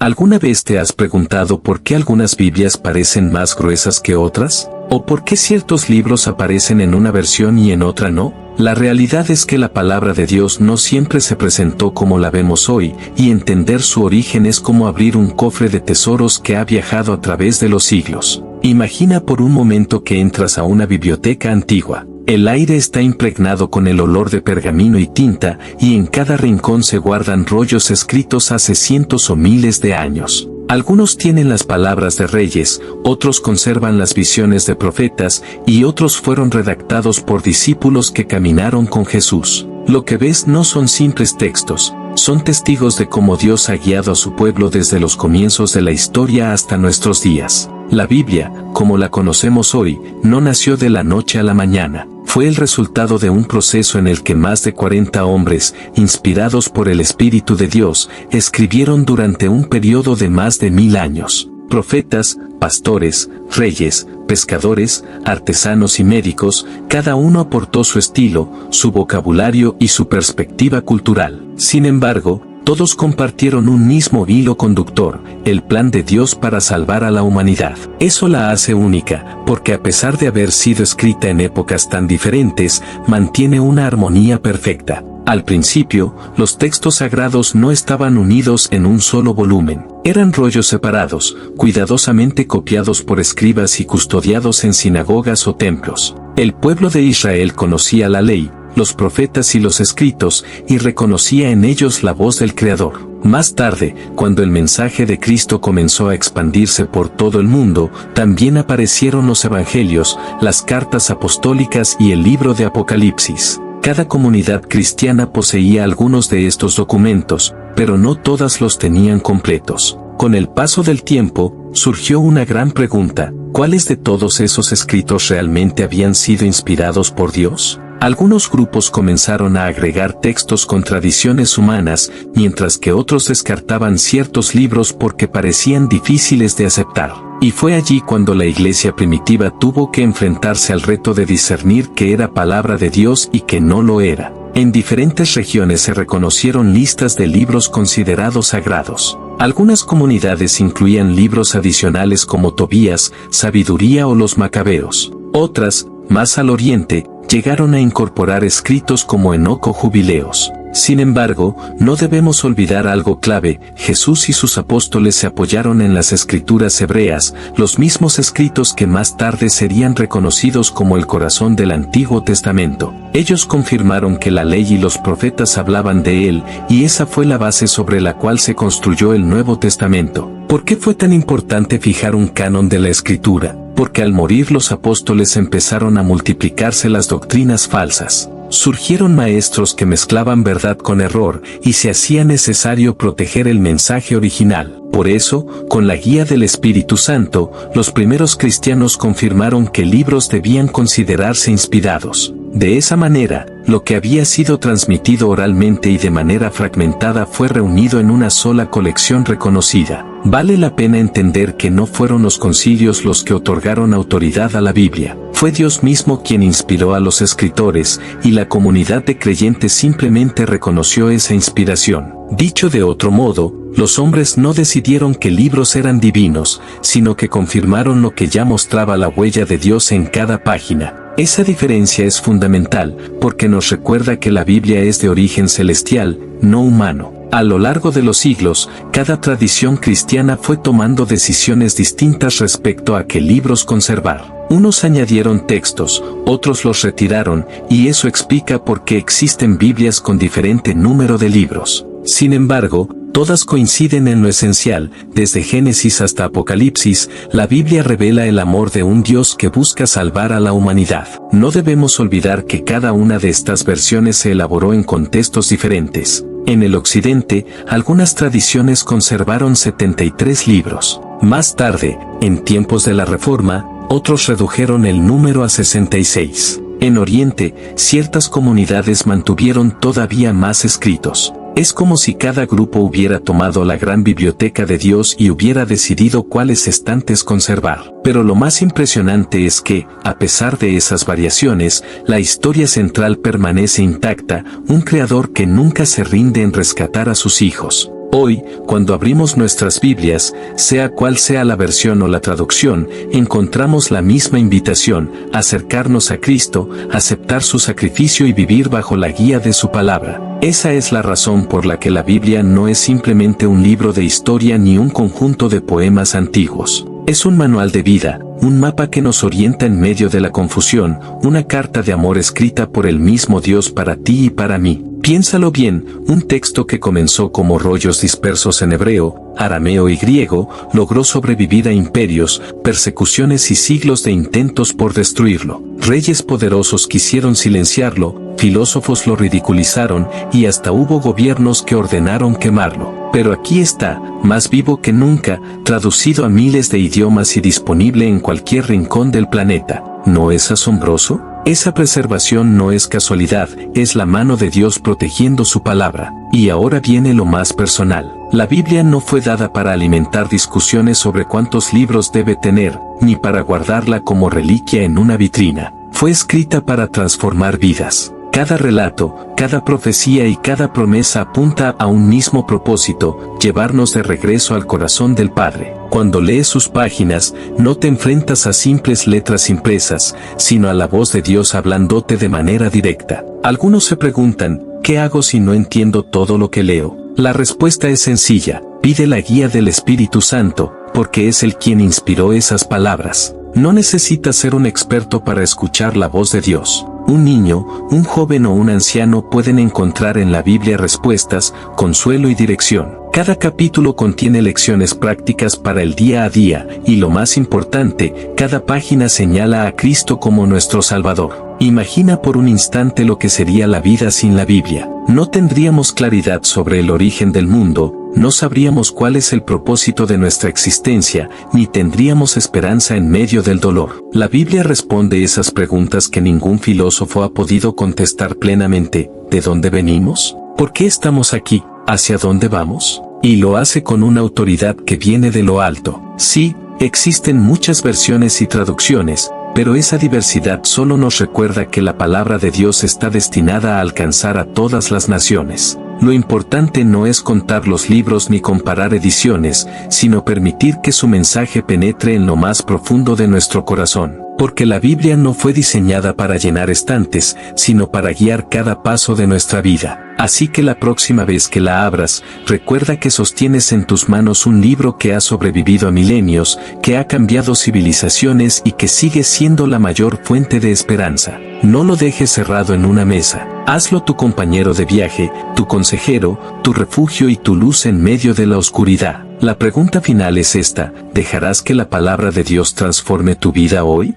¿Alguna vez te has preguntado por qué algunas Biblias parecen más gruesas que otras? ¿O por qué ciertos libros aparecen en una versión y en otra no? La realidad es que la palabra de Dios no siempre se presentó como la vemos hoy, y entender su origen es como abrir un cofre de tesoros que ha viajado a través de los siglos. Imagina por un momento que entras a una biblioteca antigua. El aire está impregnado con el olor de pergamino y tinta, y en cada rincón se guardan rollos escritos hace cientos o miles de años. Algunos tienen las palabras de reyes, otros conservan las visiones de profetas, y otros fueron redactados por discípulos que caminaron con Jesús. Lo que ves no son simples textos, son testigos de cómo Dios ha guiado a su pueblo desde los comienzos de la historia hasta nuestros días. La Biblia, como la conocemos hoy, no nació de la noche a la mañana. Fue el resultado de un proceso en el que más de 40 hombres, inspirados por el Espíritu de Dios, escribieron durante un periodo de más de 1000 años. Profetas, pastores, reyes, pescadores, artesanos y médicos, cada uno aportó su estilo, su vocabulario y su perspectiva cultural. Sin embargo, todos compartieron un mismo hilo conductor, el plan de Dios para salvar a la humanidad. Eso la hace única, porque a pesar de haber sido escrita en épocas tan diferentes, mantiene una armonía perfecta. Al principio, los textos sagrados no estaban unidos en un solo volumen. Eran rollos separados, cuidadosamente copiados por escribas y custodiados en sinagogas o templos. El pueblo de Israel conocía la ley, los profetas y los escritos, y reconocía en ellos la voz del Creador. Más tarde, cuando el mensaje de Cristo comenzó a expandirse por todo el mundo, también aparecieron los evangelios, las cartas apostólicas y el libro de Apocalipsis. Cada comunidad cristiana poseía algunos de estos documentos, pero no todas los tenían completos. Con el paso del tiempo, surgió una gran pregunta: ¿cuáles de todos esos escritos realmente habían sido inspirados por Dios? Algunos grupos comenzaron a agregar textos con tradiciones humanas, mientras que otros descartaban ciertos libros porque parecían difíciles de aceptar. Y fue allí cuando la iglesia primitiva tuvo que enfrentarse al reto de discernir qué era palabra de Dios y qué no lo era. En diferentes regiones se reconocieron listas de libros considerados sagrados. Algunas comunidades incluían libros adicionales como Tobías, Sabiduría o los Macabeos. Otras, más al oriente, llegaron a incorporar escritos como Enoc o Jubileos. Sin embargo, no debemos olvidar algo clave: Jesús y sus apóstoles se apoyaron en las escrituras hebreas, los mismos escritos que más tarde serían reconocidos como el corazón del Antiguo Testamento. Ellos confirmaron que la ley y los profetas hablaban de él, y esa fue la base sobre la cual se construyó el Nuevo Testamento. ¿Por qué fue tan importante fijar un canon de la escritura? Porque al morir los apóstoles empezaron a multiplicarse las doctrinas falsas. Surgieron maestros que mezclaban verdad con error, y se hacía necesario proteger el mensaje original. Por eso, con la guía del Espíritu Santo, los primeros cristianos confirmaron que libros debían considerarse inspirados. De esa manera, lo que había sido transmitido oralmente y de manera fragmentada fue reunido en una sola colección reconocida. Vale la pena entender que no fueron los concilios los que otorgaron autoridad a la Biblia. Fue Dios mismo quien inspiró a los escritores, y la comunidad de creyentes simplemente reconoció esa inspiración. Dicho de otro modo, los hombres no decidieron qué libros eran divinos, sino que confirmaron lo que ya mostraba la huella de Dios en cada página. Esa diferencia es fundamental, porque nos recuerda que la Biblia es de origen celestial, no humano. A lo largo de los siglos, cada tradición cristiana fue tomando decisiones distintas respecto a qué libros conservar. Unos añadieron textos, otros los retiraron, y eso explica por qué existen Biblias con diferente número de libros. Sin embargo, todas coinciden en lo esencial. Desde Génesis hasta Apocalipsis, la Biblia revela el amor de un Dios que busca salvar a la humanidad. No debemos olvidar que cada una de estas versiones se elaboró en contextos diferentes. En el occidente, algunas tradiciones conservaron 73 libros. Más tarde, en tiempos de la Reforma, otros redujeron el número a 66. En Oriente, ciertas comunidades mantuvieron todavía más escritos. Es como si cada grupo hubiera tomado la gran biblioteca de Dios y hubiera decidido cuáles estantes conservar. Pero lo más impresionante es que, a pesar de esas variaciones, la historia central permanece intacta, un creador que nunca se rinde en rescatar a sus hijos. Hoy, cuando abrimos nuestras Biblias, sea cual sea la versión o la traducción, encontramos la misma invitación, acercarnos a Cristo, aceptar su sacrificio y vivir bajo la guía de su palabra. Esa es la razón por la que la Biblia no es simplemente un libro de historia ni un conjunto de poemas antiguos. Es un manual de vida, un mapa que nos orienta en medio de la confusión, una carta de amor escrita por el mismo Dios para ti y para mí. Piénsalo bien, un texto que comenzó como rollos dispersos en hebreo, arameo y griego, logró sobrevivir a imperios, persecuciones y siglos de intentos por destruirlo. Reyes poderosos quisieron silenciarlo, filósofos lo ridiculizaron y hasta hubo gobiernos que ordenaron quemarlo. Pero aquí está, más vivo que nunca, traducido a miles de idiomas y disponible en cualquier rincón del planeta. ¿No es asombroso? Esa preservación no es casualidad, es la mano de Dios protegiendo su palabra. Y ahora viene lo más personal. La Biblia no fue dada para alimentar discusiones sobre cuántos libros debe tener, ni para guardarla como reliquia en una vitrina. Fue escrita para transformar vidas. Cada relato, cada profecía y cada promesa apunta a un mismo propósito, llevarnos de regreso al corazón del Padre. Cuando lees sus páginas, no te enfrentas a simples letras impresas, sino a la voz de Dios hablándote de manera directa. Algunos se preguntan, ¿qué hago si no entiendo todo lo que leo? La respuesta es sencilla, pide la guía del Espíritu Santo, porque es Él quien inspiró esas palabras. No necesitas ser un experto para escuchar la voz de Dios. Un niño, un joven o un anciano pueden encontrar en la Biblia respuestas, consuelo y dirección. Cada capítulo contiene lecciones prácticas para el día a día, y lo más importante, cada página señala a Cristo como nuestro Salvador. Imagina por un instante lo que sería la vida sin la Biblia. No tendríamos claridad sobre el origen del mundo, no sabríamos cuál es el propósito de nuestra existencia, ni tendríamos esperanza en medio del dolor. La Biblia responde esas preguntas que ningún filósofo ha podido contestar plenamente. ¿De dónde venimos? ¿Por qué estamos aquí? ¿Hacia dónde vamos? Y lo hace con una autoridad que viene de lo alto. Sí, existen muchas versiones y traducciones, pero esa diversidad solo nos recuerda que la palabra de Dios está destinada a alcanzar a todas las naciones. Lo importante no es contar los libros ni comparar ediciones, sino permitir que su mensaje penetre en lo más profundo de nuestro corazón. Porque la Biblia no fue diseñada para llenar estantes, sino para guiar cada paso de nuestra vida. Así que la próxima vez que la abras, recuerda que sostienes en tus manos un libro que ha sobrevivido a milenios, que ha cambiado civilizaciones y que sigue siendo la mayor fuente de esperanza. No lo dejes cerrado en una mesa. Hazlo tu compañero de viaje, tu consejero, tu refugio y tu luz en medio de la oscuridad. La pregunta final es esta: ¿dejarás que la palabra de Dios transforme tu vida hoy?